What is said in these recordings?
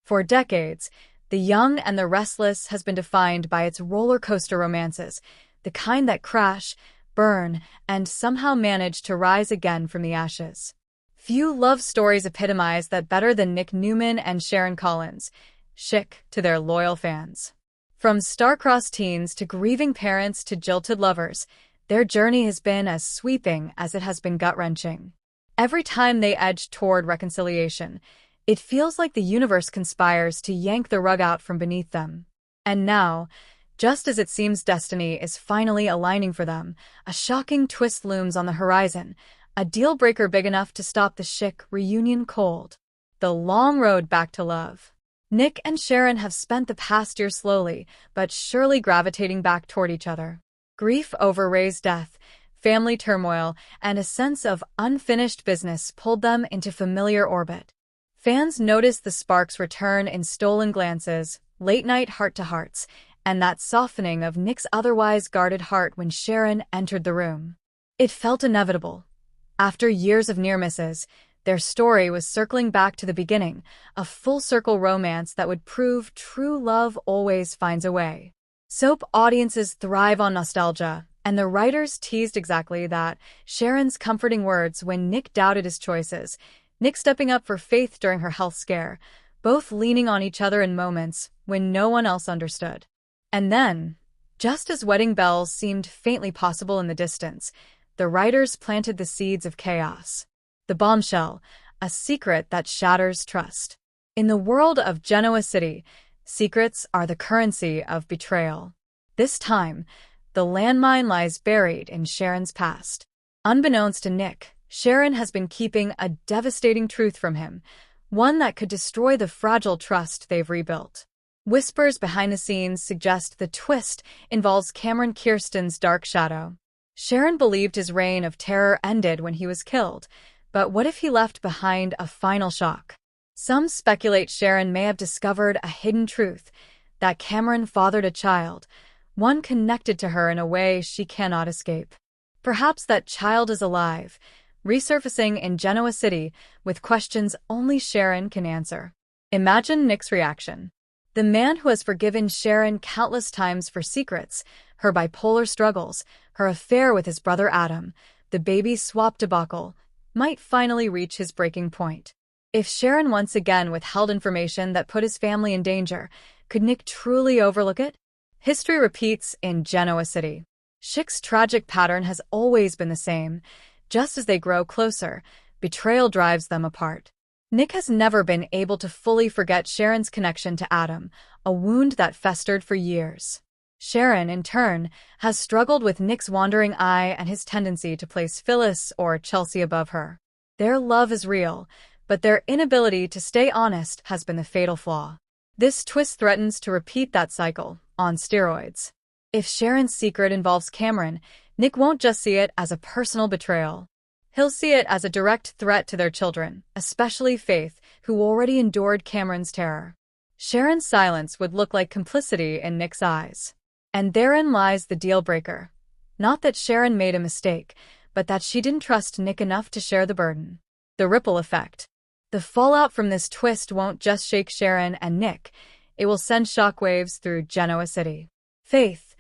For decades, The Young and the Restless has been defined by its roller coaster romances, the kind that crash, burn, and somehow manage to rise again from the ashes. Few love stories epitomize that better than Nick Newman and Sharon Collins, Shick to their loyal fans. From star-crossed teens to grieving parents to jilted lovers, their journey has been as sweeping as it has been gut-wrenching. Every time they edge toward reconciliation, it feels like the universe conspires to yank the rug out from beneath them. And now, just as it seems destiny is finally aligning for them, a shocking twist looms on the horizon, a deal-breaker big enough to stop the Shick reunion cold. The long road back to love. Nick and Sharon have spent the past year slowly, but surely gravitating back toward each other. Grief over Ray's death, family turmoil, and a sense of unfinished business pulled them into familiar orbit. Fans notice the sparks return in stolen glances, late-night heart-to-hearts, and that softening of Nick's otherwise guarded heart when Sharon entered the room. It felt inevitable. After years of near misses, their story was circling back to the beginning, a full-circle romance that would prove true love always finds a way. Soap audiences thrive on nostalgia, and the writers teased exactly that, Sharon's comforting words when Nick doubted his choices, Nick stepping up for Faith during her health scare, both leaning on each other in moments when no one else understood. And then, just as wedding bells seemed faintly possible in the distance, the writers planted the seeds of chaos. The bombshell, a secret that shatters trust. In the world of Genoa City, secrets are the currency of betrayal. This time, the landmine lies buried in Sharon's past. Unbeknownst to Nick, Sharon has been keeping a devastating truth from him, one that could destroy the fragile trust they've rebuilt. Whispers behind the scenes suggest the twist involves Cameron Kirsten's dark shadow. Sharon believed his reign of terror ended when he was killed, but what if he left behind a final shock? Some speculate Sharon may have discovered a hidden truth, that Cameron fathered a child, one connected to her in a way she cannot escape. Perhaps that child is alive, resurfacing in Genoa City with questions only Sharon can answer. Imagine Nick's reaction. The man who has forgiven Sharon countless times for secrets, her bipolar struggles, her affair with his brother Adam, the baby swap debacle, might finally reach his breaking point. If Sharon once again withheld information that put his family in danger, could Nick truly overlook it? History repeats in Genoa City. Shick's tragic pattern has always been the same. Just as they grow closer, betrayal drives them apart. Nick has never been able to fully forget Sharon's connection to Adam, a wound that festered for years. Sharon, in turn, has struggled with Nick's wandering eye and his tendency to place Phyllis or Chelsea above her. Their love is real, but their inability to stay honest has been the fatal flaw. This twist threatens to repeat that cycle, on steroids. If Sharon's secret involves Cameron, Nick won't just see it as a personal betrayal. He'll see it as a direct threat to their children, especially Faith, who already endured Cameron's terror. Sharon's silence would look like complicity in Nick's eyes. And therein lies the deal-breaker. Not that Sharon made a mistake, but that she didn't trust Nick enough to share the burden. The ripple effect. The fallout from this twist won't just shake Sharon and Nick, it will send shockwaves through Genoa City. Faith.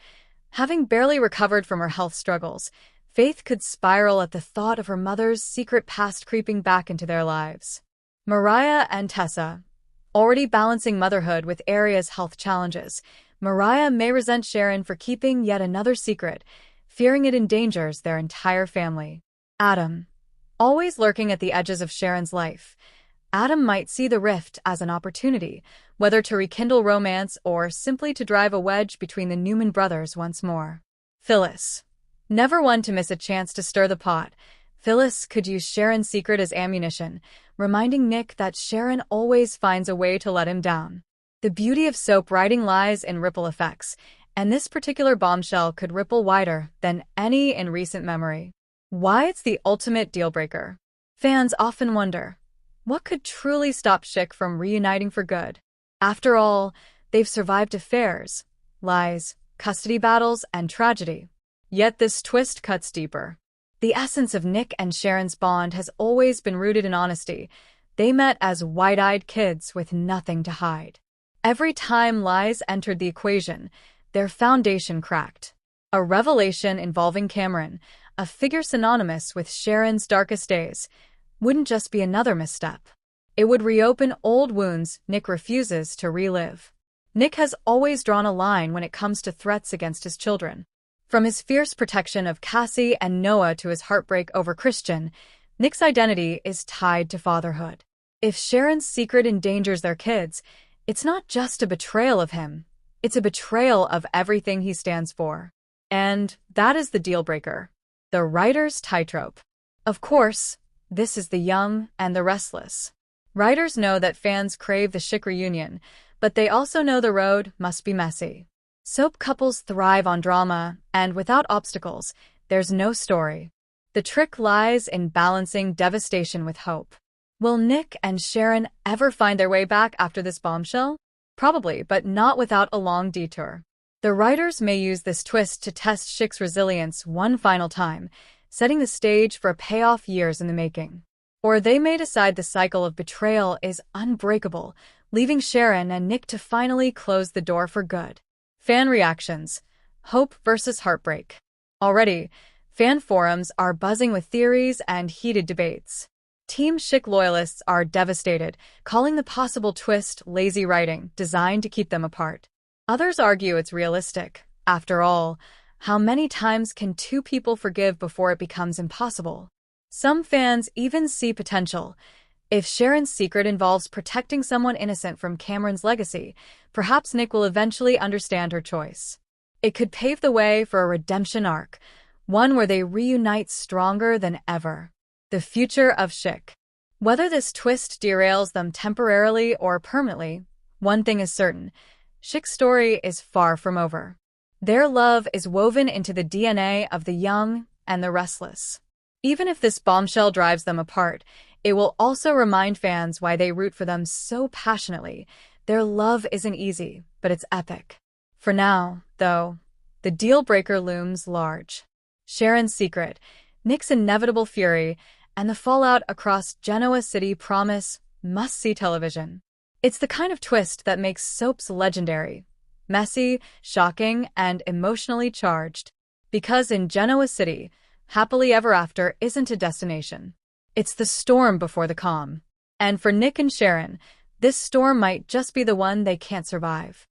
Having barely recovered from her health struggles, Faith could spiral at the thought of her mother's secret past creeping back into their lives. Mariah and Tessa. Already balancing motherhood with Aria's health challenges, Mariah may resent Sharon for keeping yet another secret, fearing it endangers their entire family. Adam. Always lurking at the edges of Sharon's life, Adam might see the rift as an opportunity, whether to rekindle romance or simply to drive a wedge between the Newman brothers once more. Phyllis. Never one to miss a chance to stir the pot, Phyllis could use Sharon's secret as ammunition, reminding Nick that Sharon always finds a way to let him down. The beauty of soap writing lies in ripple effects, and this particular bombshell could ripple wider than any in recent memory. Why it's the ultimate deal-breaker. Fans often wonder, what could truly stop Shick from reuniting for good? After all, they've survived affairs, lies, custody battles, and tragedy. Yet this twist cuts deeper. The essence of Nick and Sharon's bond has always been rooted in honesty, They met as wide-eyed kids with nothing to hide. Every time lies entered the equation, their foundation cracked. A revelation involving Cameron, a figure synonymous with Sharon's darkest days, wouldn't just be another misstep. It would reopen old wounds Nick refuses to relive. Nick has always drawn a line when it comes to threats against his children. From his fierce protection of Cassie and Noah to his heartbreak over Christian, Nick's identity is tied to fatherhood. If Sharon's secret endangers their kids, it's not just a betrayal of him, it's a betrayal of everything he stands for. And that is the deal-breaker. The writer's tightrope. Of course, this is the young and the restless. Writers know that fans crave the Shick reunion, but they also know the road must be messy. Soap couples thrive on drama, and without obstacles, there's no story. The trick lies in balancing devastation with hope. Will Nick and Sharon ever find their way back after this bombshell? Probably, but not without a long detour. The writers may use this twist to test Shick's resilience one final time, setting the stage for a payoff years in the making. Or they may decide the cycle of betrayal is unbreakable, leaving Sharon and Nick to finally close the door for good. Fan reactions. Hope versus heartbreak. Already, fan forums are buzzing with theories and heated debates. Team Shick loyalists are devastated, calling the possible twist lazy writing designed to keep them apart. Others argue it's realistic. After all, how many times can two people forgive before it becomes impossible? Some fans even see potential. If Sharon's secret involves protecting someone innocent from Cameron's legacy, perhaps Nick will eventually understand her choice. It could pave the way for a redemption arc, one where they reunite stronger than ever. The future of Shick. Whether this twist derails them temporarily or permanently, one thing is certain: Shick's story is far from over. Their love is woven into the DNA of the young and the restless. Even if this bombshell drives them apart, it will also remind fans why they root for them so passionately. Their love isn't easy, but it's epic. For now, though, the deal-breaker looms large. Sharon's secret, Nick's inevitable fury, and the fallout across Genoa City promise must-see television. It's the kind of twist that makes soaps legendary. Messy, shocking, and emotionally charged. Because in Genoa City, happily ever after isn't a destination. It's the storm before the calm. And for Nick and Sharon, this storm might just be the one they can't survive.